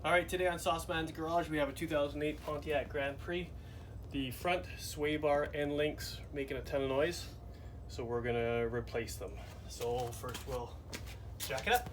Alright, today on Sauceman's Garage we have a 2008 Pontiac Grand Prix. The front sway bar end links are making a ton of noise, so we're gonna replace them. So first we'll jack it up.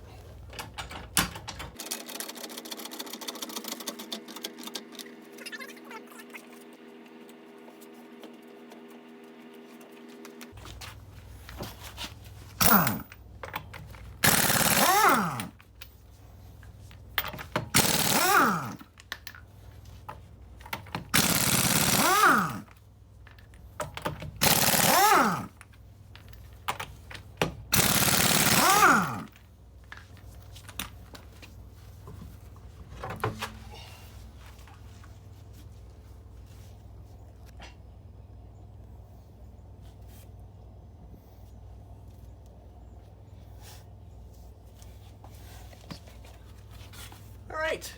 Alright,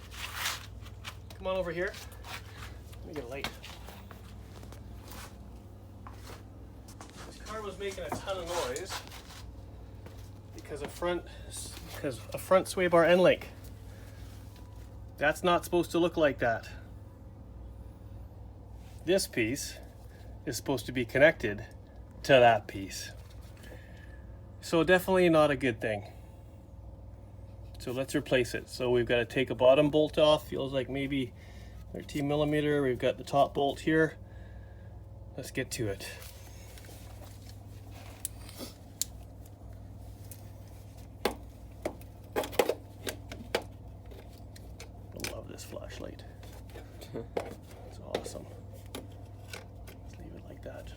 come on over here. Let me get a light. This car was making a ton of noise because a front sway bar end link. That's not supposed to look like that. This piece is supposed to be connected to that piece. So definitely not a good thing. So let's replace it. So we've got to take a bottom bolt off. Feels like maybe 13 millimeter. We've got the top bolt here. Let's get to it. I love this flashlight. It's awesome. Let's leave it like that.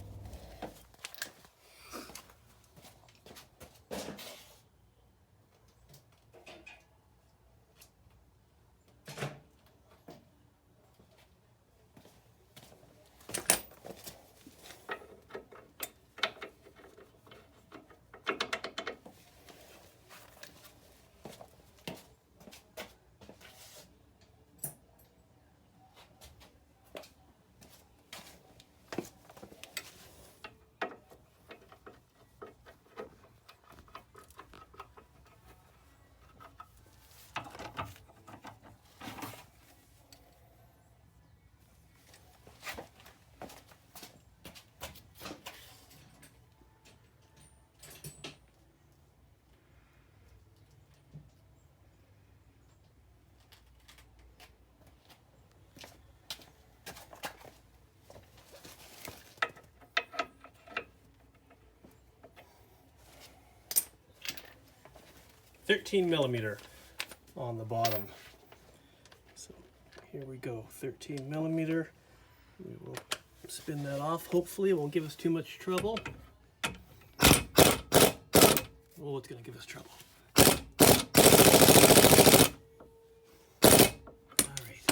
.13 millimeter on the bottom. So here we go, 13 millimeter. We will spin that off. Hopefully it won't give us too much trouble. Oh, it's gonna give us trouble. All right.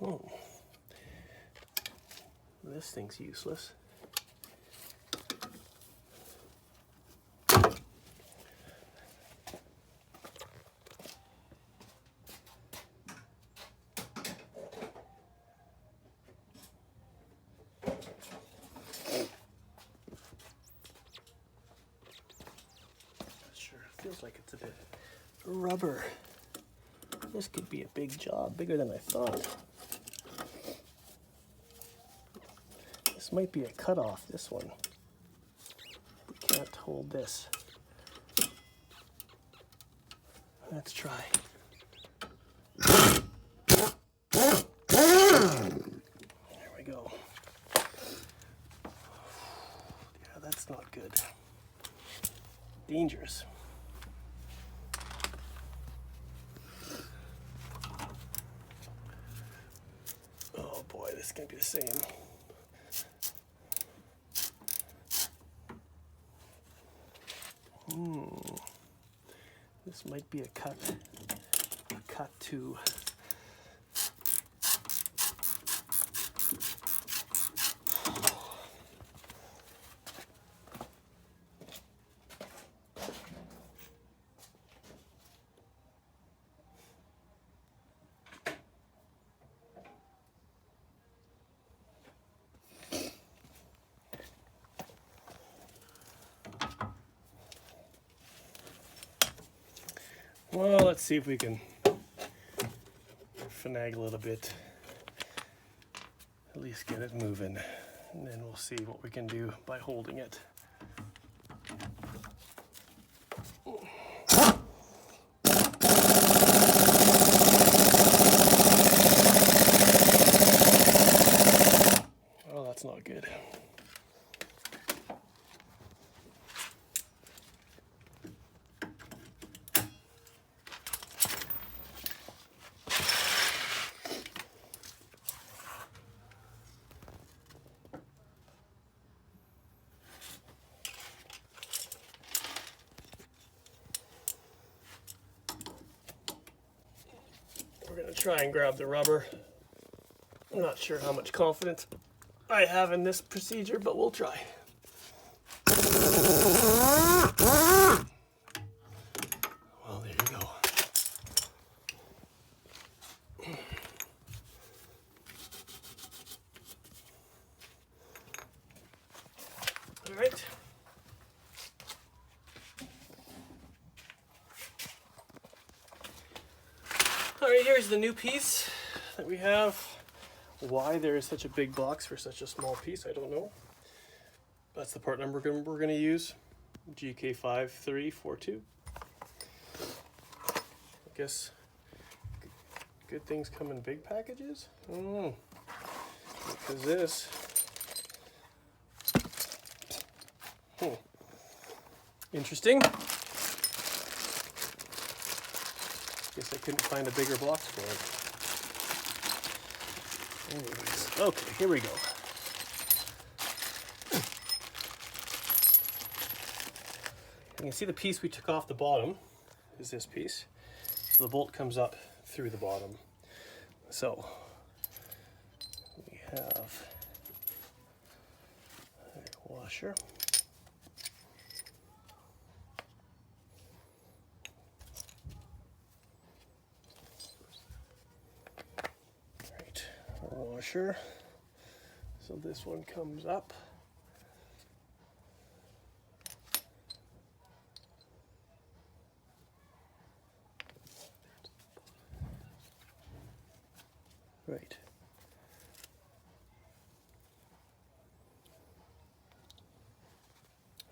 Oh, this thing's useless. Sure, feels like it's a bit rubber. This could be a big job, bigger than I thought. This might be a cutoff, this one. We can't hold this. Let's try. There we go. Yeah, that's not good. Dangerous. Oh boy, this is gonna be the same. This might be a cut too. Well, let's see if we can finagle it a bit. At least get it moving. And then we'll see what we can do by holding it. Oh, that's not good. We're going to try and grab the rubber. I'm not sure how much confidence I have in this procedure, but we'll try. Well, there you go. All right. All right, here's the new piece that we have. Why there is such a big box for such a small piece, I don't know. That's the part number we're going to use, GK5342. I guess good things come in big packages? I don't know. Because this... Interesting. Guess I couldn't find a bigger box for it. Anyways, okay, here we go. You can see the piece we took off the bottom is this piece. So the bolt comes up through the bottom. So we have a washer. Washer. So this one comes up. Right.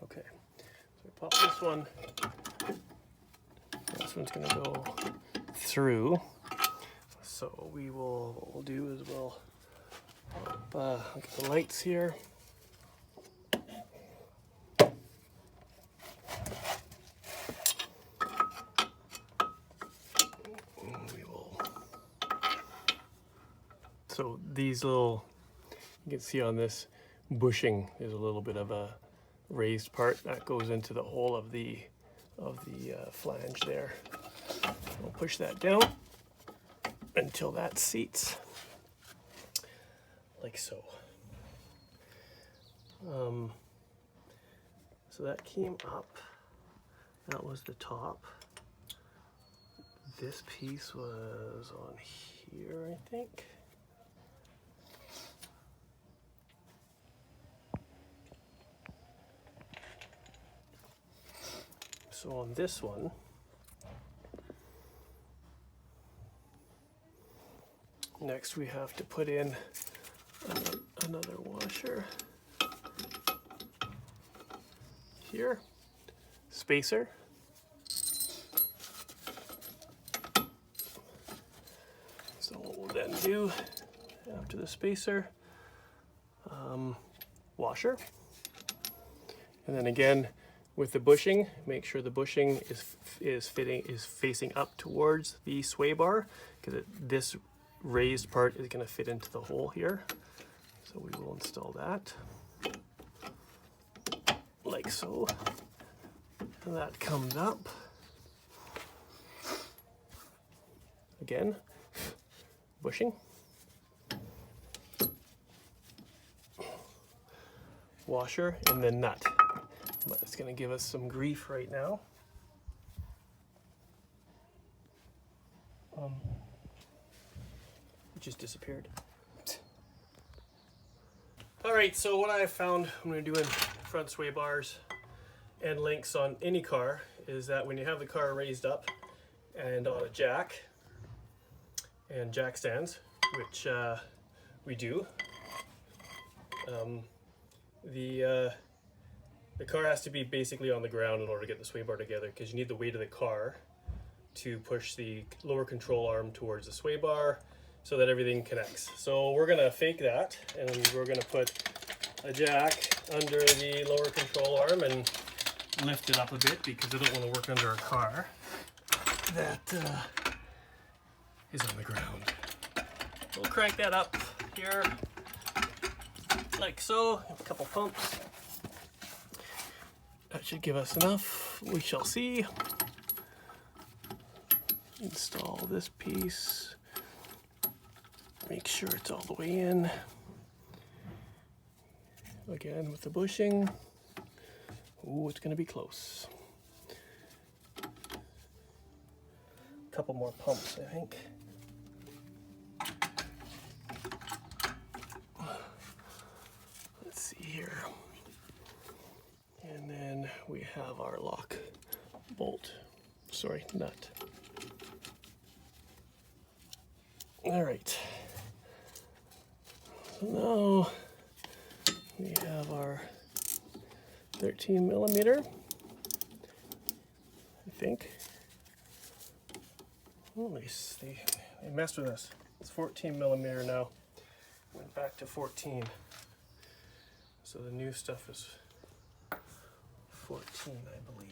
Okay. So we pop this one. This one's going to go through. So what we'll do is we'll get the lights here. So these little, you can see on this bushing, there's a little bit of a raised part that goes into the hole of the flange there. We'll push that down until that seats, like so. So that came up, that was the top. This piece was on here, I think. So on this one, next we have to put in another washer here, spacer. So what we'll then do after the spacer, washer, and then again with the bushing, make sure the bushing is facing up towards the sway bar, because this raised part is going to fit into the hole here. So we will install that like so. And that comes up. Again, bushing. Washer and then nut. But it's going to give us some grief right now. It just disappeared. Alright, so what I found when we're doing front sway bars and links on any car is that when you have the car raised up and on a jack and jack stands, which we do, the car has to be basically on the ground in order to get the sway bar together, because you need the weight of the car to push the lower control arm towards the sway bar so that everything connects. So we're gonna fake that, and we're gonna put a jack under the lower control arm and lift it up a bit, because I don't want to work under a car that is on the ground. We'll crank that up here like so, a couple pumps. That should give us enough, we shall see. Install this piece, make sure it's all the way in. Again with the bushing. Ooh, it's gonna be close. A couple more pumps, I think. Let's see here. And then we have our lock bolt, sorry, nut. All right, so now we have our 13 millimeter, I think. Oh, they messed with us. It's 14 millimeter now. Went back to 14. So the new stuff is 14, I believe.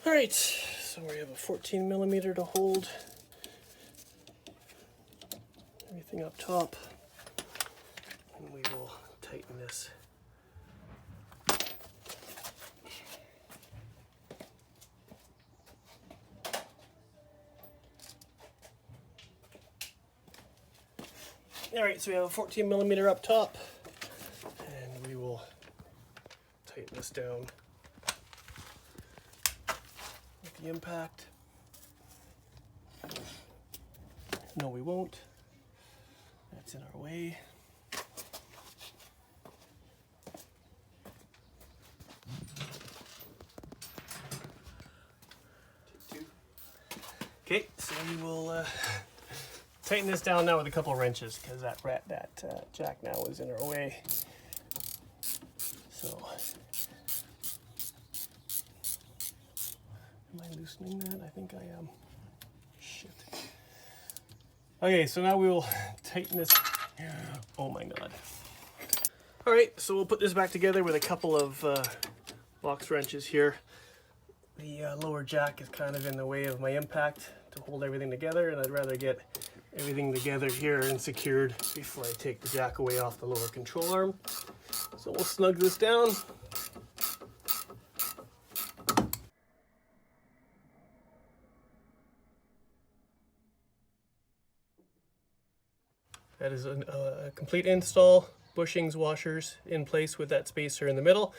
All right, so we have a 14 millimeter to hold everything up top, and we will tighten this. All right, so we have a 14 millimeter up top, and we will tighten this down. The impact. No, we won't. That's in our way. Okay, so we will tighten this down now with a couple of wrenches, because that jack now is in our way. So. Am I loosening that? I think I am. Shit. Okay, so now we will tighten this. Oh my god. Alright, so we'll put this back together with a couple of box wrenches here. The lower jack is kind of in the way of my impact to hold everything together, and I'd rather get everything together here and secured before I take the jack away off the lower control arm. So we'll snug this down. That is a complete install, bushings, washers in place with that spacer in the middle.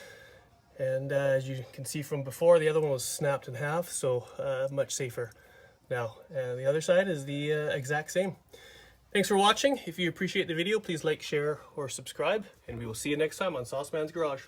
And as you can see from before, the other one was snapped in half, so much safer now. And the other side is the exact same. Thanks for watching. If you appreciate the video, please like, share, or subscribe, and we will see you next time on Sauceman's Garage.